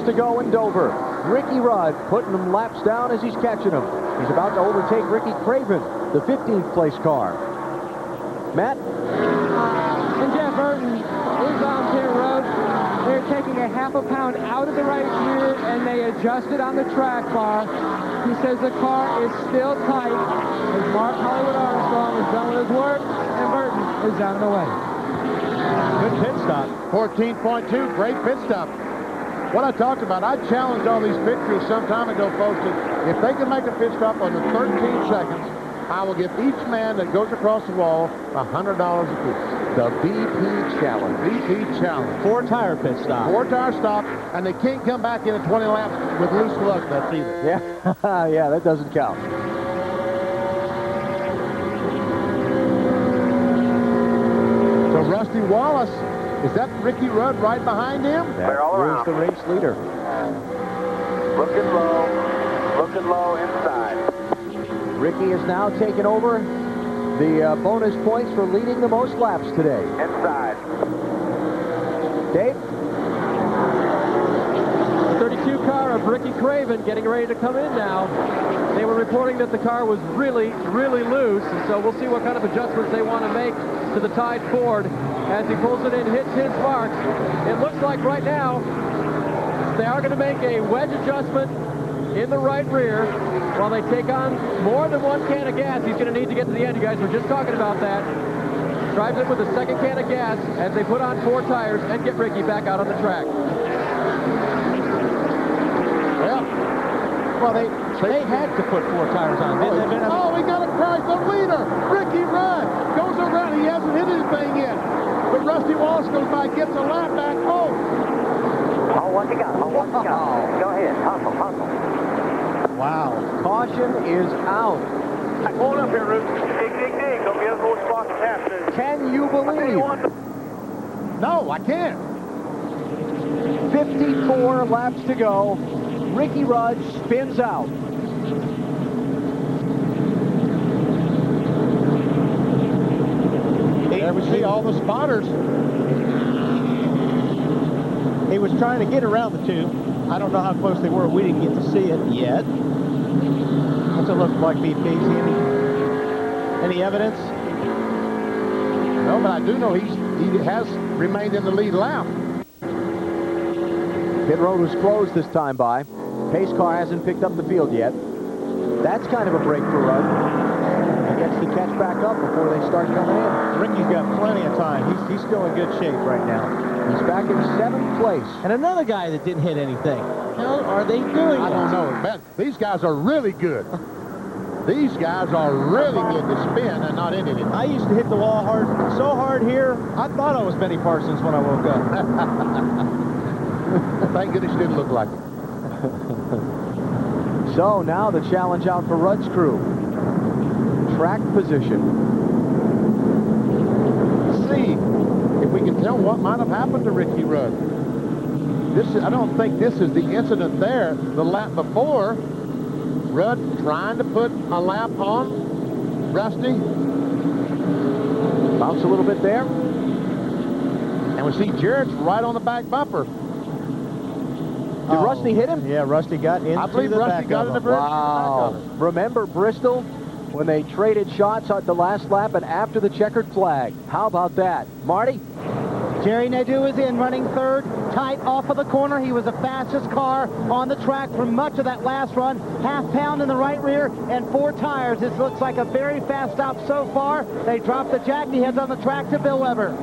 to go in Dover. Ricky Rudd putting them laps down as he's catching them. He's about to overtake Ricky Craven, the 15th place car. Matt? And Jeff Burton is on pit road. They're taking a half a pound out of the right rear, and they adjust it on the track bar. He says the car is still tight as Mark Hollywood Armstrong is done with his work, and Burton is out of the way. Good pit stop. 14.2, great pit stop. What I talked about, I challenged all these pit crews some time ago, folks, that if they can make a pit stop under 13 seconds, I will give each man that goes across the wall $100 apiece. The BP Challenge. BP Challenge. 4-tire pit stop. 4-tire stop, and they can't come back in at 20 laps with loose luck, that's either. Yeah, yeah, that doesn't count. So Rusty Wallace, is that Ricky Rudd right behind him? That is the race leader. Looking low inside. Ricky is now taking over the bonus points for leading the most laps today. Inside. Dave? The 32 car of Ricky Craven getting ready to come in now. They were reporting that the car was really, really loose, and so we'll see what kind of adjustments they want to make to the tied Ford as he pulls it in, hits his marks. It looks like right now they are going to make a wedge adjustment in the right rear while they take on more than one can of gas. He's going to need to get to the end. You guys were just talking about that. Drives in with the second can of gas as they put on 4 tires and get Ricky back out on the track. Well, they had to put 4 tires on, didn't they? Oh, we got a crash. The leader, Ricky Rudd, goes around. He hasn't hit anything yet. But Rusty Wallace goes by, gets a lap back. Oh, What you got? Go ahead. Hustle. Wow. Caution is out. Hold up here, Ruth. Dig. Don't be a little spot to pass. Can you believe? no, I can't. 54 laps to go. Ricky Rudd spins out. There we see all the spotters. He was trying to get around the 2. I don't know how close they were. We didn't get to see it yet. What's it look like, BP? See any evidence? No, but I do know he has remained in the lead lap. Pit road was closed this time by. Pace car hasn't picked up the field yet. That's kind of a break for Rudd. He gets to catch back up before they start coming in. Ricky's got plenty of time. He's still in good shape right now. He's back in 7th place. And another guy that didn't hit anything. How are they doing I don't know. Man, these guys are really good. These guys are really good to spin and not hit anything. I used to hit the wall so hard here, I thought I was Benny Parsons when I woke up. Thank goodness it didn't look like it. So now the challenge out for Rudd's crew. Track position. Let's see if we can tell what might have happened to Ricky Rudd. I don't think this is the incident there. The lap before, Rudd trying to put a lap on Rusty. Bounce a little bit there. And we see Jarrett's right on the back bumper. Did Rusty hit him? Yeah, Rusty got into I believe the Rusty back got of in the him. bridge. Wow. Remember Bristol when they traded shots at the last lap and after the checkered flag? How about that? Marty? Jerry Nadeau is in, running 3rd, tight off of the corner. He was the fastest car on the track for much of that last run. Half pound in the right rear and 4 tires. This looks like a very fast stop so far. They drop the jack. He heads on the track to Bill Weber.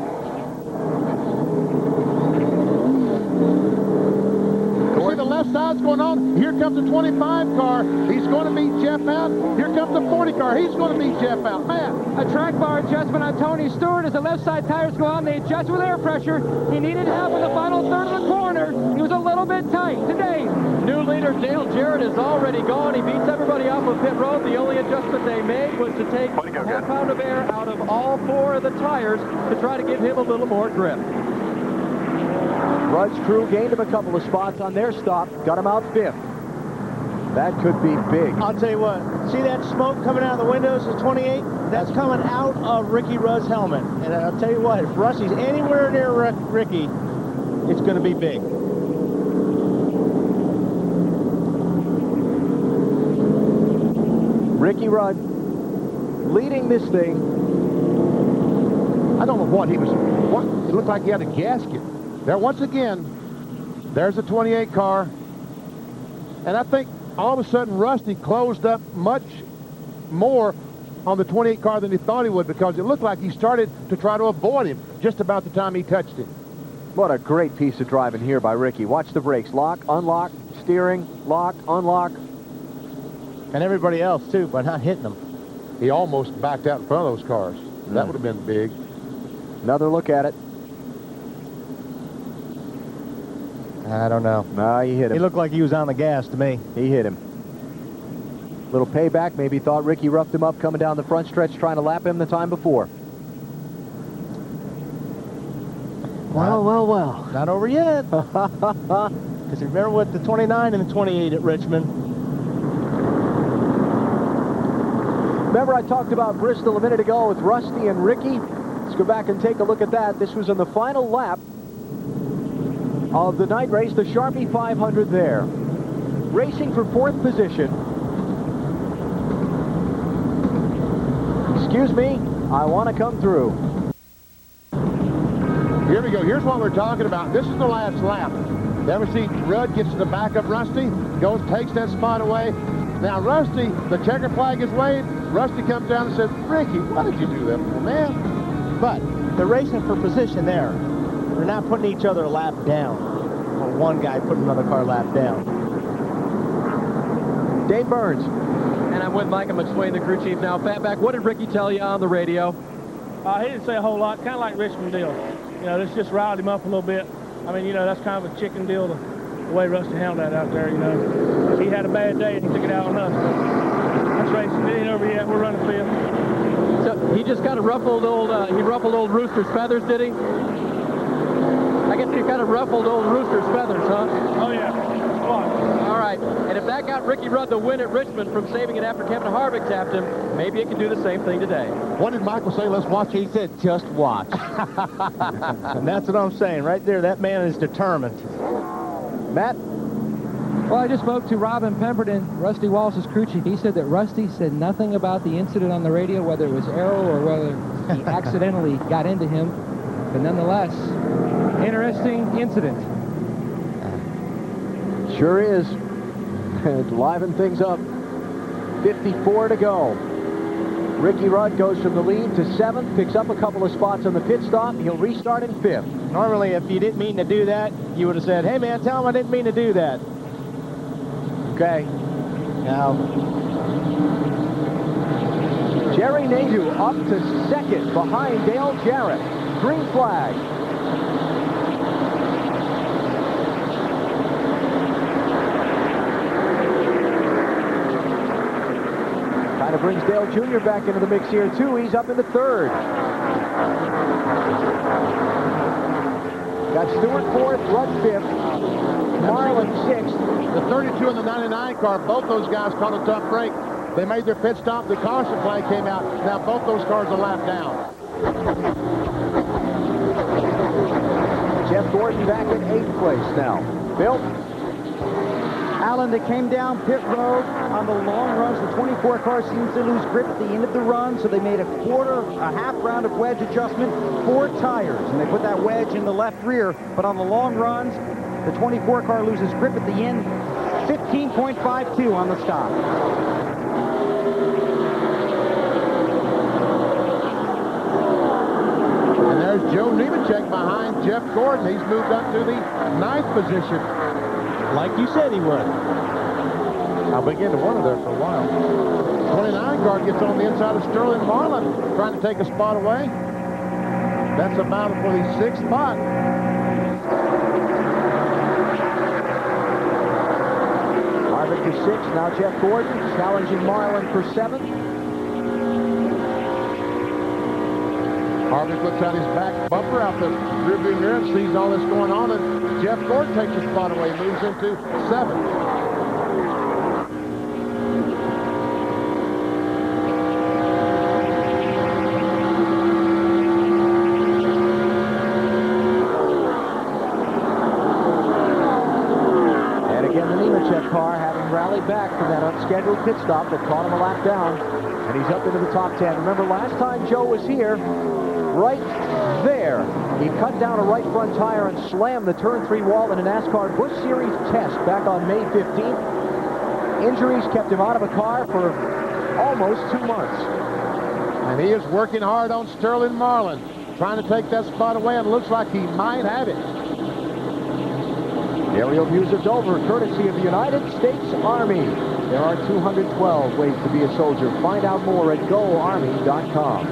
See the left side's going on. Here comes the 25 car. He's going to beat Jeff out. Here comes the 40 car. He's going to beat Jeff out. Matt. A track bar adjustment on Tony Stewart as the left side tires go on. They adjust with air pressure. He needed help in the final third of the corner. He was a little bit tight today. New leader Dale Jarrett is already gone. He beats everybody off of pit road. The only adjustment they made was to take a half pound of air out of all 4 of the tires to try to give him a little more grip. Rudd's crew gained him a couple of spots on their stop. Got him out 5th. That could be big. I'll tell you what, see that smoke coming out of the windows of 28? That's coming out of Ricky Rudd's helmet. And I'll tell you what, if Rusty's anywhere near Ricky, it's going to be big. Ricky Rudd leading this thing. I don't know what he was. What it looked like he had a gasket. There once again. There's a 28 car. And I think all of a sudden Rusty closed up much more on the 28 car than he thought he would, because it looked like he started to try to avoid him just about the time he touched him. What a great piece of driving here by Ricky. Watch the brakes. Lock, unlock, steering, lock, unlock. And everybody else, too, by not hitting them. He almost backed out in front of those cars. That would have been big. Another look at it. I don't know. No, he hit him. He looked like he was on the gas to me. He hit him. Little payback. Maybe thought Ricky roughed him up coming down the front stretch trying to lap him the time before. Well. Not over yet. Because remember what the 29 and the 28 at Richmond. Remember I talked about Bristol a minute ago with Rusty and Ricky? Let's go back and take a look at that. This was in the final lap of the night race, the Sharpie 500 there. Racing for 4th position. Excuse me, I want to come through. Here we go. Here's what we're talking about. This is the last lap. There we see Rudd gets to the back of Rusty, goes, takes that spot away. Now Rusty, the checker flag is waved. Rusty comes down and says, Ricky, why did you do that for, man? But they're racing for position there. They're not putting each other a lap down. Or one guy putting another car lap down. Dave Burns. And I'm with Micah McSwain, the crew chief now. Fatback, what did Ricky tell you on the radio? He didn't say a whole lot, kind of like Richmond deal. You know, this just riled him up a little bit. I mean, you know, that's kind of a chicken deal, the way Rusty handled that out there, you know. He had a bad day and he took it out on us. But that's racing. It ain't over yet. We're running 5th. So he just kind of ruffled old, he ruffled old Rooster's feathers, did he? I guess he kind of ruffled old Rooster's feathers, huh? Oh, yeah. All right. And if that got Ricky Rudd the win at Richmond from saving it after Kevin Harvick tapped him, maybe it can do the same thing today. What did Michael say? Let's watch. He said, just watch. And that's what I'm saying. Right there, that man is determined. Matt? Well, I just spoke to Robin Pemberton, Rusty Wallace's crew chief. He said that Rusty said nothing about the incident on the radio, whether it was aero or whether he accidentally got into him. But nonetheless, interesting incident. Sure is. Liven things up. 54 to go. Ricky Rudd goes from the lead to 7th, picks up a couple of spots on the pit stop. He'll restart in 5th. Normally, if you didn't mean to do that, you would have said, hey, man, tell him I didn't mean to do that. Okay. Now, Jerry Nadeau up to 2nd behind Dale Jarrett. Green flag. Kind of brings Dale Jr. back into the mix here, too. He's up into 3rd. Got Stewart 4th, Rudd 5th, Marlin 6th. The 32 and the 99 car, both those guys caught a tough break. They made their pit stop. The caution flag came out. Now both those cars are lapped down. Jeff Gordon back in 8th place now. Bill? Allen, they came down pit road on the long runs. The 24 car seems to lose grip at the end of the run, so they made a half round of wedge adjustment, 4 tires, and they put that wedge in the left rear. But on the long runs, the 24 car loses grip at the end, 15.52 on the stop. And there's Joe Nemechek behind Jeff Gordon. He's moved up to the 9th position. like you said he would. I'll begin to wonder there for a while. 29 car gets on the inside of Sterling Marlin, trying to take a spot away. That's a battle for the 6th spot. Harvick for 6th. Now Jeff Gordon challenging Marlin for 7th. Harvick looks at his back bumper out the rearview mirror, sees all this going on, and Jeff Gordon takes a spot away, moves into 7th. And again, the Nemechek car having rallied rallied back from that unscheduled pit stop that caught him a lap down, and he's up into the top 10. Remember, last time Joe was here, right there, he cut down a right front tire and slammed the turn 3 wall in a NASCAR Busch Series test back on May 15th. Injuries kept him out of a car for almost 2 months. And he is working hard on Sterling Marlin, trying to take that spot away, and looks like he might have it. Aerial views of Dover, courtesy of the United States Army. There are 212 ways to be a soldier. Find out more at GoArmy.com.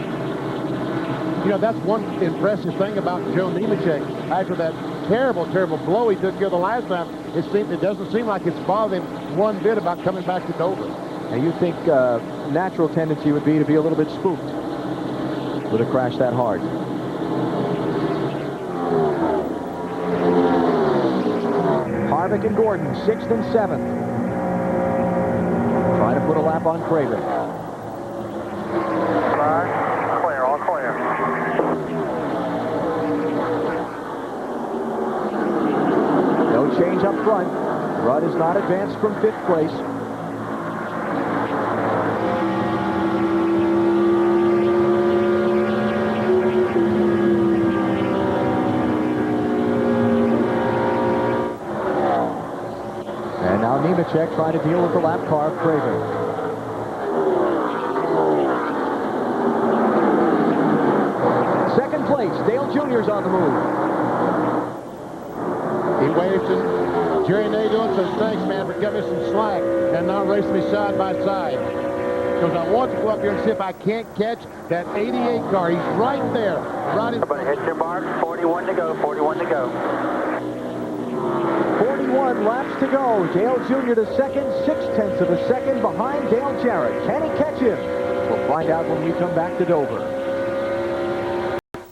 You know, that's one impressive thing about Joe Nemechek. After that terrible, terrible blow he took here the last time, it doesn't seem like it's bothered him one bit about coming back to Dover. And you think natural tendency would be to be a little bit spooked with a crash that hard. Harvick and Gordon, 6th and 7th. Trying to put a lap on Craven. Clear, all clear. No change up front. Rudd is not advanced from 5th place. And now Nemechek trying to deal with the lap car of Craven. Second place, Dale Jr.'s on the move. He waves to Jerry Nadeau and says, thanks, man, for giving me some slack and not racing me side by side. Because I want to go up here and see if I can't catch that 88 car. He's right there, right in front. Hit your mark, 41 to go, 41 to go. 41 laps to go. Dale Jr. to second, 0.6 of a second behind Dale Jarrett. Can he catch him? We'll find out when we come back to Dover.